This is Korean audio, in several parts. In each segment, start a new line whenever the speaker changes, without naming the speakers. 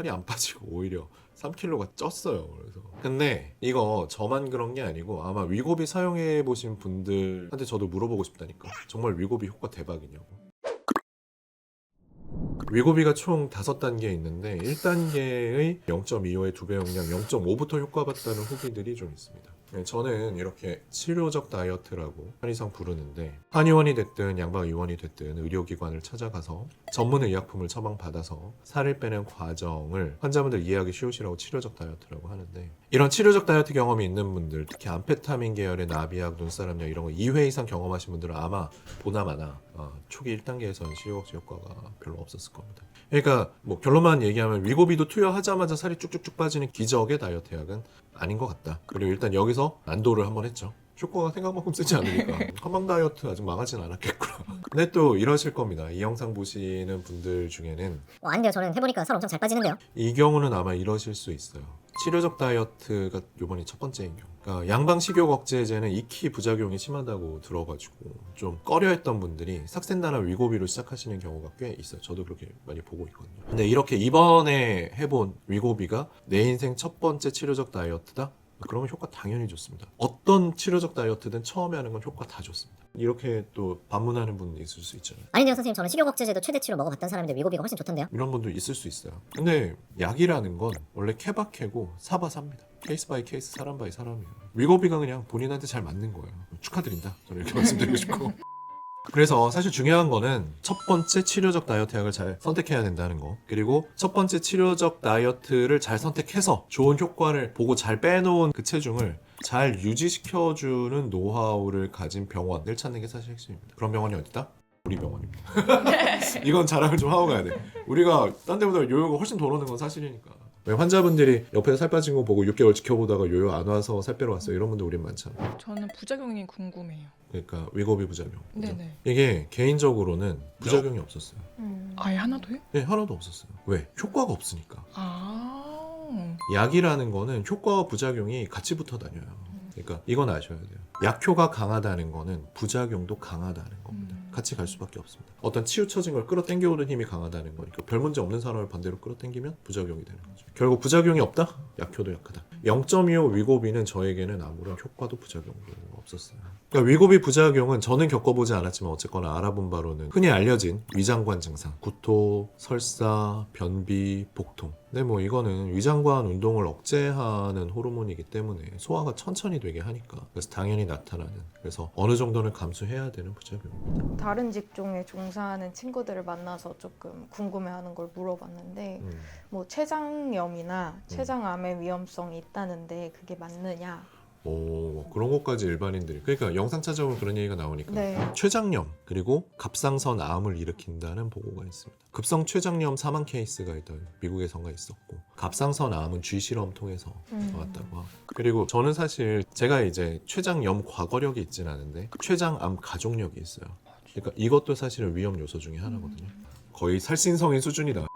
살이 안 빠지고 오히려 3kg가 쪘어요. 그래서 근데 이거 저만 그런 게 아니고 아마 위고비 사용해 보신 분들한테 저도 물어보고 싶다니까. 정말 위고비 효과 대박이냐고. 위고비가 총 5단계 있는데 1단계의 0.25의 2배 용량 0.5부터 효과봤다는 후기들이 좀 있습니다. 네, 저는 이렇게 치료적 다이어트라고 한의상 부르는데 한의원이 됐든 양방의원이 됐든 의료기관을 찾아가서 전문 의약품을 처방받아서 살을 빼는 과정을 환자분들 이해하기 쉬우시라고 치료적 다이어트라고 하는데 이런 치료적 다이어트 경험이 있는 분들 특히 암페타민 계열의 나비약, 눈사람약 이런 거 2회 이상 경험하신 분들은 아마 보나마나 초기 1단계에서는 치료억제 효과가 별로 없었을 겁니다. 그러니까 뭐 결론만 얘기하면 위고비도 투여하자마자 살이 쭉쭉쭉 빠지는 기적의 다이어트 약은 아닌 것 같다. 그리고 일단 여기서 난도를 한번 했죠. 효과가 생각만큼 쓰지 않으니까 한방 다이어트 아직 망하진 않았겠구나. 근데 또 이러실 겁니다. 이 영상 보시는 분들 중에는
아닌데요. 저는 해보니까 살 엄청 잘 빠지는데요.
이 경우는 아마 이러실 수 있어요. 치료적 다이어트가 요번이 첫 번째인 경우. 그러니까 양방 식욕 억제제는 익히 부작용이 심하다고 들어가지고 좀 꺼려했던 분들이 삭센다나 위고비로 시작하시는 경우가 꽤 있어요. 저도 그렇게 많이 보고 있거든요. 근데 이렇게 이번에 해본 위고비가 내 인생 첫 번째 치료적 다이어트다? 그러면 효과 당연히 좋습니다. 어떤 치료적 다이어트든 처음에 하는 건 효과 다 좋습니다. 이렇게 또 반문하는 분 있을 수 있잖아요.
아닌데요, 선생님. 저는 식욕 억제제도 최대치로 먹어봤던 사람인데 위고비가 훨씬 좋던데요.
이런 분도 있을 수 있어요. 근데 약이라는 건 원래 케바케고 사바사입니다. 케이스 바이 케이스, 사람 바이 사람이에요. 위고비가 그냥 본인한테 잘 맞는 거예요. 축하드린다. 저는 이렇게 말씀드리고 싶고. 그래서 사실 중요한 거는 첫 번째 치료적 다이어트 약을 잘 선택해야 된다는 거, 그리고 첫 번째 치료적 다이어트를 잘 선택해서 좋은 효과를 보고 잘 빼놓은 그 체중을 잘 유지시켜주는 노하우를 가진 병원을 찾는 게 사실 핵심입니다. 그런 병원이 어디다? 우리 병원입니다. 이건 자랑을 좀 하고 가야 돼. 우리가 딴 데보다 요요가 훨씬 덜 오는 건 사실이니까. 왜 환자분들이 옆에서 살 빠진 거 보고 6개월 지켜보다가 요요 안 와서 살 빼러 왔어요. 이런 분들 우린 많잖아요.
저는 부작용이 궁금해요.
그러니까 위고비 부작용. 그죠?
네네.
이게 개인적으로는 부작용이 없었어요.
아예 하나도요?
네, 하나도 없었어요. 왜? 효과가 없으니까.
아.
약이라는 거는 효과와 부작용이 같이 붙어 다녀요. 그러니까 이건 아셔야 돼요. 약효가 강하다는 거는 부작용도 강하다는 겁니다. 같이 갈 수밖에 없습니다. 어떤 치우쳐진 걸 끌어당겨오는 힘이 강하다는 거니까 별 문제 없는 사람을 반대로 끌어당기면 부작용이 되는 거죠. 결국 부작용이 없다? 약효도 약하다. 0.25 위고비는 저에게는 아무런 효과도 부작용도 없었어요. 그러니까 위고비 부작용은 저는 겪어보지 않았지만 어쨌거나 알아본 바로는 흔히 알려진 위장관 증상, 구토, 설사, 변비, 복통. 근데 뭐 이거는 위장관 운동을 억제하는 호르몬이기 때문에 소화가 천천히 되게 하니까 그래서 당연히 나타나는, 그래서 어느 정도는 감수해야 되는 부작용입니다.
다른 직종에 종사하는 친구들을 만나서 조금 궁금해하는 걸 물어봤는데 뭐 췌장염이나 췌장암의 위험성이 있다는데 그게 맞느냐?
오, 그런 것까지 일반인들이, 그러니까 영상 찾아보면 그런 얘기가 나오니까
네.
췌장염 그리고 갑상선 암을 일으킨다는 보고가 있습니다. 급성 췌장염 사망 케이스가 일단 미국에선가 있었고 갑상선 암은 쥐 실험 통해서 나왔다고 하고, 그리고 저는 사실 제가 이제 췌장염 과거력이 있진 않은데 췌장암 가족력이 있어요. 그러니까 이것도 사실은 위험 요소 중에 하나거든요. 거의 살신성인 수준이다.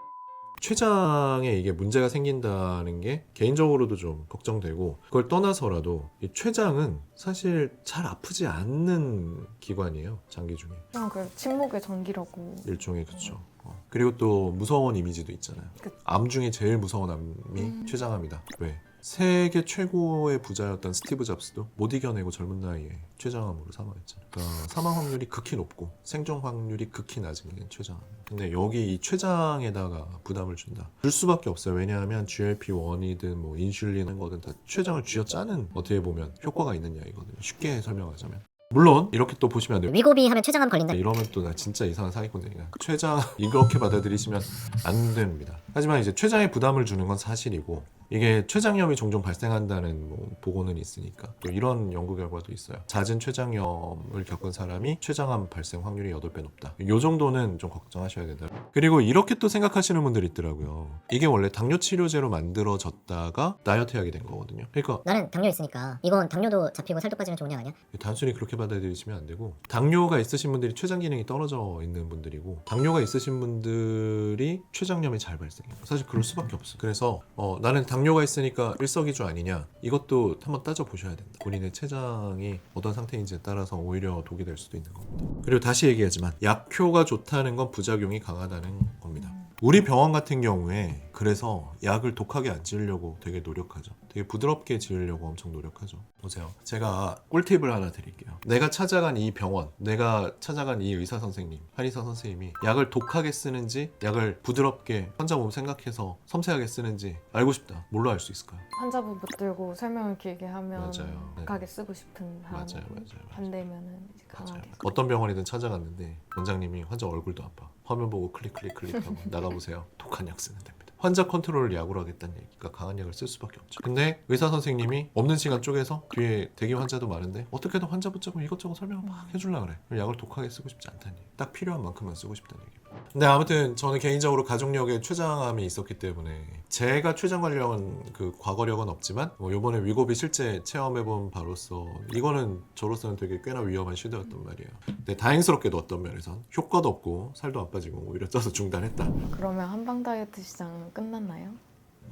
췌장에 이게 문제가 생긴다는 게 개인적으로도 좀 걱정되고, 그걸 떠나서라도 이 췌장은 사실 잘 아프지 않는 기관이에요. 장기 중에
그냥 그 침묵의 전기라고.
일종의. 그쵸. 그리고 또 무서운 이미지도 있잖아요. 암 중에 제일 무서운 암이 췌장암이다. 왜? 세계 최고의 부자였던 스티브 잡스도 못 이겨내고 젊은 나이에 췌장암으로 사망했잖아요. 그러니까 사망 확률이 극히 높고 생존 확률이 극히 낮은 게 췌장암. 근데 여기 이 췌장에다가 부담을 준다. 줄 수밖에 없어요. 왜냐하면 GLP-1이든 뭐 인슐린인 거든 다 췌장을 쥐어짜는, 어떻게 보면 효과가 있는 약이거든요. 쉽게 설명하자면. 물론 이렇게 또 보시면 안 돼요.
위고비 하면 췌장암 걸린다.
이러면 또 나 진짜 이상한 사기꾼들이야. 췌장 이렇게 받아들이시면 안 됩니다. 하지만 이제 췌장에 부담을 주는 건 사실이고, 이게 췌장염이 종종 발생한다는 뭐 보고는 있으니까 또 이런 연구 결과도 있어요. 잦은 췌장염을 겪은 사람이 췌장암 발생 확률이 8배 높다. 이 정도는 좀 걱정하셔야 된다. 그리고 이렇게 또 생각하시는 분들이 있더라고요. 이게 원래 당뇨 치료제로 만들어졌다가 다이어트 약이 된 거거든요. 그러니까
나는 당뇨 있으니까 이건 당뇨도 잡히고 살도 빠지면 좋은 약 아니야?
단순히 그렇게 받아들이시면 안 되고, 당뇨가 있으신 분들이 췌장 기능이 떨어져 있는 분들이고, 당뇨가 있으신 분들이 췌장염이 잘 발생해요. 사실 그럴 수밖에 없어요. 그래서 나는 당뇨가 있으니까 일석이조 아니냐, 이것도 한번 따져보셔야 된다. 본인의 췌장이 어떤 상태인지에 따라서 오히려 독이 될 수도 있는 겁니다. 그리고 다시 얘기하지만 약효가 좋다는 건 부작용이 강하다는 겁니다. 우리 병원 같은 경우에 그래서 약을 독하게 안 지으려고 되게 노력하죠. 되게 부드럽게 지으려고 엄청 노력하죠. 보세요. 제가 꿀팁을 하나 드릴게요. 내가 찾아간 이 병원, 내가 찾아간 이 의사 선생님, 한의사 선생님이 약을 독하게 쓰는지 약을 부드럽게 환자 몸 생각해서 섬세하게 쓰는지 알고 싶다. 뭘로 알 수 있을까요?
환자분 붙들고 설명을 길게 하면
맞아요. 네.
독하게 쓰고 싶은 사람
맞아요.
반대면은 이제
맞아요.
강하게
어떤 병원이든 찾아갔는데 원장님이 환자 얼굴도 안 봐. 화면 보고 클릭하고 나가보세요. 독한 약 쓰면 됩니다. 환자 컨트롤을 약으로 하겠다는 얘기가 강한 약을 쓸 수밖에 없죠. 근데 의사 선생님이 없는 시간 쪼개서 뒤에 대기 환자도 많은데 어떻게든 환자 붙잡고 이것저것 설명을 막 해주려고 그래. 그럼 약을 독하게 쓰고 싶지 않다는 얘기. 딱 필요한 만큼만 쓰고 싶다는 얘기입니다. 근데 아무튼 저는 개인적으로 가족력에 췌장암이 있었기 때문에 제가 췌장 관련 그 과거력은 없지만 이번에 위고비 실제 체험해본 바로서 이거는 저로서는 되게 꽤나 위험한 시도였단 말이에요. 근데 다행스럽게도 어떤 면에선 효과도 없고 살도 안 빠지고 오히려 쪄서 중단했다.
그러면 한방 다이어트 시장은 끝났나요?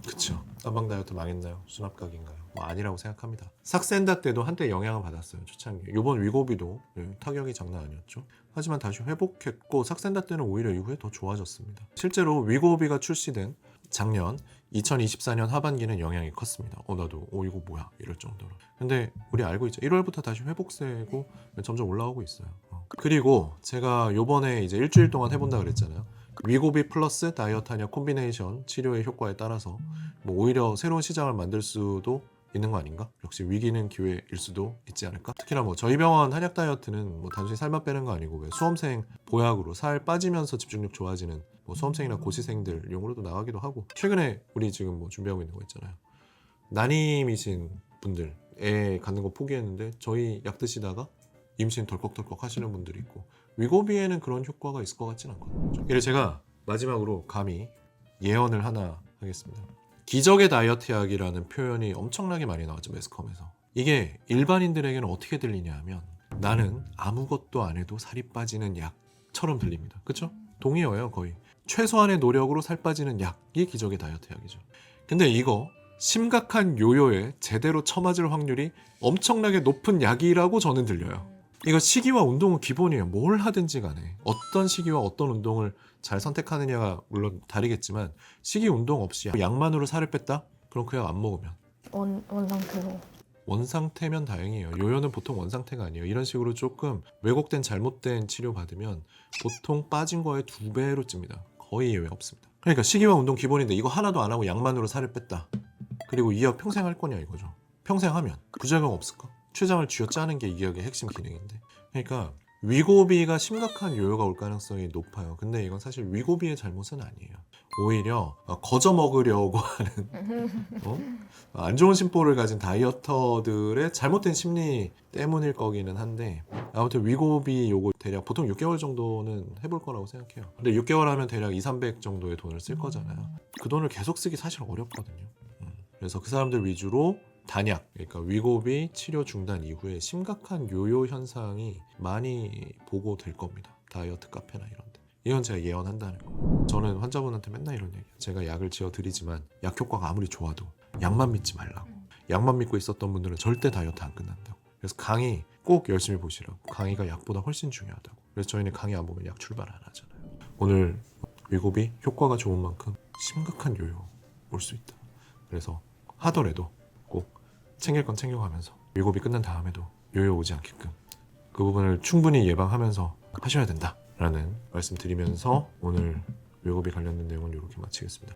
그쵸. 딴방 다이어트 망했나요? 수납각인가요? 뭐 아니라고 생각합니다. 삭센다 때도 한때 영향을 받았어요. 초창기에. 이번 위고비도 타격이 장난 아니었죠. 하지만 다시 회복했고 삭센다 때는 오히려 이후에 더 좋아졌습니다. 실제로 위고비가 출시된 작년 2024년 하반기는 영향이 컸습니다. 나도 이거 뭐야 이럴 정도로. 근데 우리 알고 있죠. 1월부터 다시 회복세고 점점 올라오고 있어요. 그리고 제가 요번에 이제 일주일 동안 해본다 그랬잖아요. 위고비 플러스 다이어트 한약 콤비네이션 치료의 효과에 따라서 뭐 오히려 새로운 시장을 만들 수도 있는 거 아닌가? 역시 위기는 기회일 수도 있지 않을까? 특히나 뭐 저희 병원 한약 다이어트는 뭐 단순히 살만 빼는 거 아니고 왜 수험생 보약으로 살 빠지면서 집중력 좋아지는 뭐 수험생이나 고시생들 용으로도 나가기도 하고 최근에 우리 지금 뭐 준비하고 있는 거 있잖아요. 난임이신 분들 애 갖는 거 포기했는데 저희 약 드시다가 임신 덜컥덜컥 하시는 분들이 있고 위고비에는 그런 효과가 있을 것 같지는 않거든요. 그래서 제가 마지막으로 감히 예언을 하나 하겠습니다. 기적의 다이어트 약이라는 표현이 엄청나게 많이 나왔죠. 매스컴에서. 이게 일반인들에게는 어떻게 들리냐 하면 나는 아무것도 안 해도 살이 빠지는 약처럼 들립니다. 그쵸? 동의어예요 거의. 최소한의 노력으로 살 빠지는 약이 기적의 다이어트 약이죠. 근데 이거 심각한 요요에 제대로 처맞을 확률이 엄청나게 높은 약이라고 저는 들려요. 이거 시기와 운동은 기본이에요. 뭘 하든지 간에 어떤 시기와 어떤 운동을 잘 선택하느냐가 물론 다르겠지만 시기 운동 없이 약만으로 살을 뺐다? 그럼 그 약 안 먹으면
원상태로
원상태면 다행이에요. 요요는 보통 원상태가 아니에요. 이런 식으로 조금 왜곡된 잘못된 치료 받으면 보통 빠진 거의 2배로 찝니다. 거의 예외 없습니다. 그러니까 시기와 운동 기본인데 이거 하나도 안 하고 약만으로 살을 뺐다. 그리고 이 약 평생 할 거냐 이거죠. 평생 하면 부작용 없을까? 췌장을 쥐어짜는 게 이 약의 핵심 기능인데. 그러니까 위고비가 심각한 요요가 올 가능성이 높아요. 근데 이건 사실 위고비의 잘못은 아니에요. 오히려 거저 먹으려고 하는 안 좋은 심보를 가진 다이어터들의 잘못된 심리 때문일 거기는 한데 아무튼 위고비 요거 대략 보통 6개월 정도는 해볼 거라고 생각해요. 근데 6개월 하면 대략 200-300 정도의 돈을 쓸 거잖아요. 그 돈을 계속 쓰기 사실 어렵거든요. 그래서 그 사람들 위주로 단약, 그러니까 위고비 치료 중단 이후에 심각한 요요 현상이 많이 보고될 겁니다. 다이어트 카페나 이런 데. 이건 제가 예언한다는 거. 저는 환자분한테 맨날 이런 얘기해요. 제가 약을 지어드리지만 약 효과가 아무리 좋아도 약만 믿지 말라고. 약만 믿고 있었던 분들은 절대 다이어트 안 끝난다고. 그래서 강의 꼭 열심히 보시라고. 강의가 약보다 훨씬 중요하다고. 그래서 저희는 강의 안 보면 약 출발 안 하잖아요. 오늘 위고비 효과가 좋은 만큼 심각한 요요 올 수 있다. 그래서 하더라도 꼭 챙길 건 챙겨가면서 위고비 끝난 다음에도 요요 오지 않게끔 그 부분을 충분히 예방하면서 하셔야 된다라는 말씀 드리면서 오늘 위고비 관련된 내용은 이렇게 마치겠습니다.